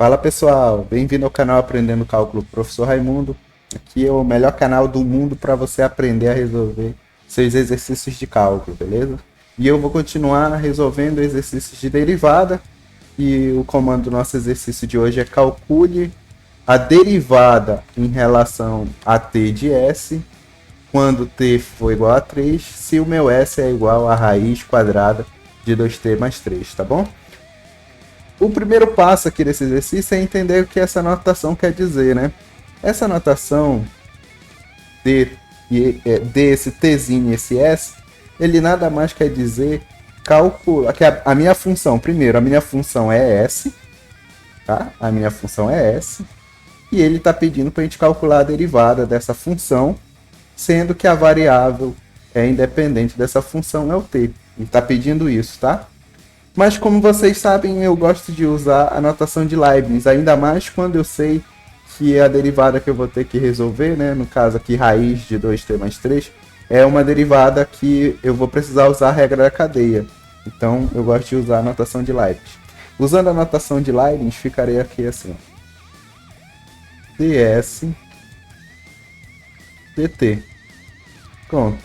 Fala pessoal, bem-vindo ao canal Aprendendo Cálculo Professor Raimundo. Aqui é o melhor canal do mundo para você aprender a resolver seus exercícios de cálculo, beleza? E eu vou continuar resolvendo exercícios de derivada. E o comando do nosso exercício de hoje é calcule a derivada em relação a t de s quando t for igual a 3, se o meu s é igual a raiz quadrada de 2t mais 3, tá bom? O primeiro passo aqui desse exercício é entender o que essa notação quer dizer, né? Essa notação desse tzinho e esse s, ele nada mais quer dizer calcular que a minha função, primeiro, a minha função é s, tá? A minha função é s, e ele está pedindo para a gente calcular a derivada dessa função, sendo que a variável é independente dessa função é o t. Ele está pedindo isso, tá? Mas como vocês sabem, eu gosto de usar a notação de Leibniz, ainda mais quando eu sei que a derivada que eu vou ter que resolver, né, no caso aqui raiz de 2t mais 3, é uma derivada que eu vou precisar usar a regra da cadeia. Então eu gosto de usar a notação de Leibniz. Usando a notação de Leibniz, ficaria aqui assim, ó. ds dt. Pronto.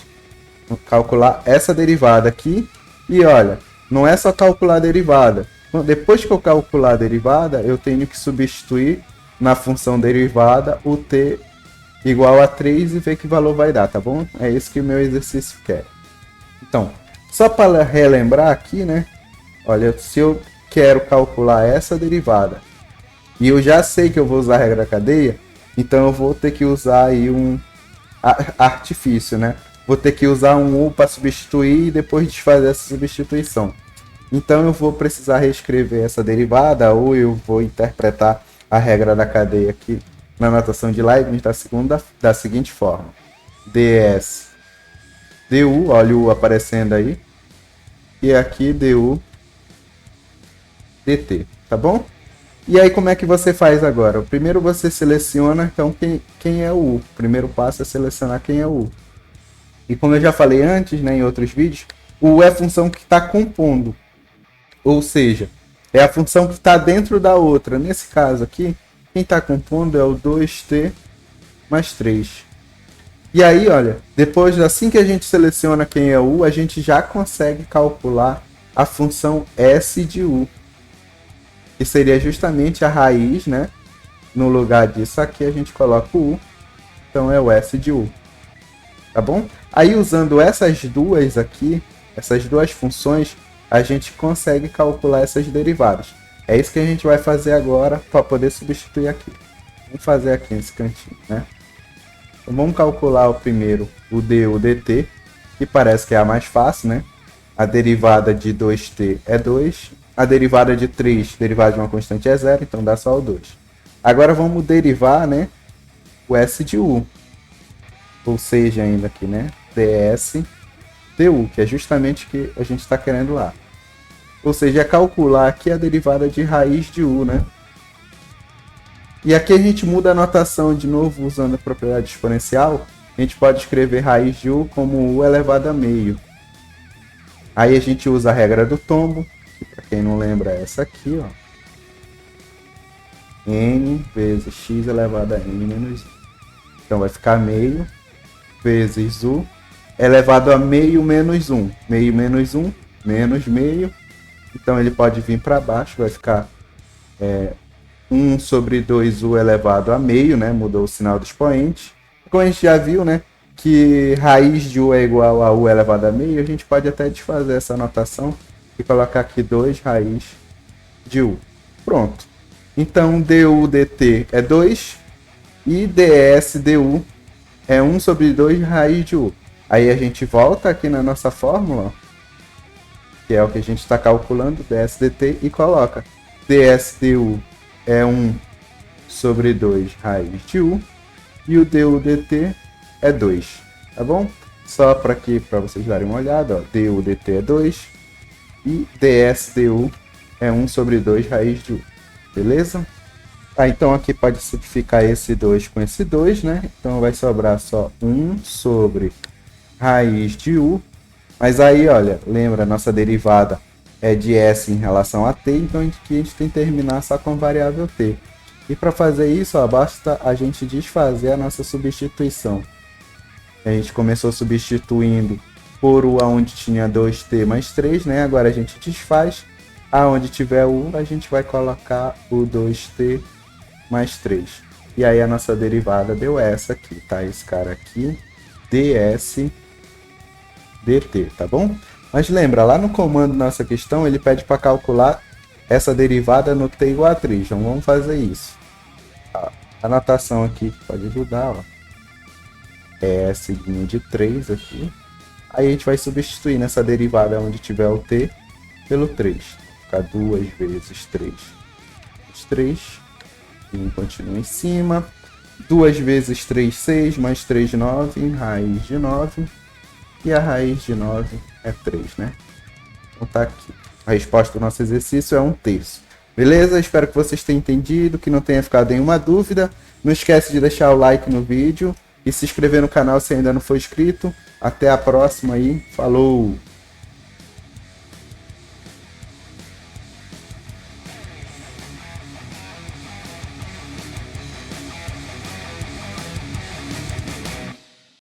Vou calcular essa derivada aqui e olha, não é só calcular a derivada. Depois que eu calcular a derivada, eu tenho que substituir na função derivada o t igual a 3 e ver que valor vai dar, tá bom? É isso que o meu exercício quer. Então, só para relembrar aqui, né? Olha, se eu quero calcular essa derivada e eu já sei que eu vou usar a regra da cadeia, então eu vou ter que usar aí um artifício, né? Vou ter que usar um u para substituir e depois desfazer essa substituição. Então eu vou precisar reescrever essa derivada ou eu vou interpretar a regra da cadeia aqui na notação de Leibniz da seguinte forma. ds du, olha o u aparecendo aí, e aqui du dt, tá bom? E aí como é que você faz agora? Primeiro você seleciona então quem é o u. O primeiro passo é selecionar quem é o u. E como eu já falei antes, né, em outros vídeos, o u é a função que está compondo. Ou seja, é a função que está dentro da outra. Nesse caso aqui, quem está compondo é o 2t mais 3. E aí, olha, depois, assim que a gente seleciona quem é o u, a gente já consegue calcular a função s de u. Que seria justamente a raiz, né? No lugar disso aqui, a gente coloca o u. Então, é o s de u. Tá bom? Aí, usando essas duas aqui, essas duas funções, a gente consegue calcular essas derivadas. É isso que a gente vai fazer agora para poder substituir aqui. Vamos fazer aqui nesse cantinho, né? Então, vamos calcular o primeiro, o du dt, que parece que é a mais fácil, né? A derivada de 2t é 2. A derivada de 3, derivada de uma constante é 0, então dá só o 2. Agora vamos derivar, né, o s de u. Ou seja, ainda aqui, né? ds du, que é justamente o que a gente está querendo lá. Ou seja, é calcular aqui a derivada de raiz de u, né? E aqui a gente muda a notação de novo usando a propriedade exponencial. A gente pode escrever raiz de u como u elevado a meio. Aí a gente usa a regra do tombo, que para quem não lembra é essa aqui, ó. N vezes x elevado a n menos 1. Então vai ficar meio vezes u elevado a meio menos 1. Meio menos 1, menos meio. Então ele pode vir para baixo, vai ficar 1 sobre 2u elevado a meio, né? Mudou o sinal do expoente. Como a gente já viu, né? Que raiz de u é igual a u elevado a meio, a gente pode até desfazer essa notação e colocar aqui 2 raiz de u. Pronto. Então du dt é 2 e ds du é 1 sobre 2 raiz de u. Aí a gente volta aqui na nossa fórmula, que é o que a gente está calculando, ds dt, e coloca ds du é 1 sobre 2 raiz de u e o du dt é 2, tá bom? Só para aqui, para vocês darem uma olhada, ó, du dt é 2 e ds du é 1 sobre 2 raiz de u, beleza? Ah, então aqui pode simplificar esse 2 com esse 2, né? Então vai sobrar só 1 sobre raiz de u. Mas aí, olha, lembra, a nossa derivada é de S em relação a t, então aqui a gente tem que terminar só com a variável t. E para fazer isso, ó, basta a gente desfazer a nossa substituição. A gente começou substituindo por o aonde tinha 2t mais 3, né? Agora a gente desfaz. Aonde tiver o, a gente vai colocar o 2t mais 3. E aí a nossa derivada deu essa aqui, tá? Esse cara aqui, ds dt, tá bom? Mas lembra, lá no comando nossa questão, ele pede para calcular essa derivada no t igual a 3. Então vamos fazer isso. A notação aqui pode ajudar, ó. É seguinho de 3 aqui. Aí a gente vai substituir nessa derivada onde tiver o t pelo 3. Ficar 2 vezes 3. 3. E continua em cima. 2 vezes 3, 6. Mais 3, 9. Raiz de 9. E a raiz de 9 é 3, né? Então tá aqui. A resposta do nosso exercício é 1/3. Beleza? Espero que vocês tenham entendido, que não tenha ficado nenhuma dúvida. Não esquece de deixar o like no vídeo e se inscrever no canal se ainda não for inscrito. Até a próxima aí. Falou!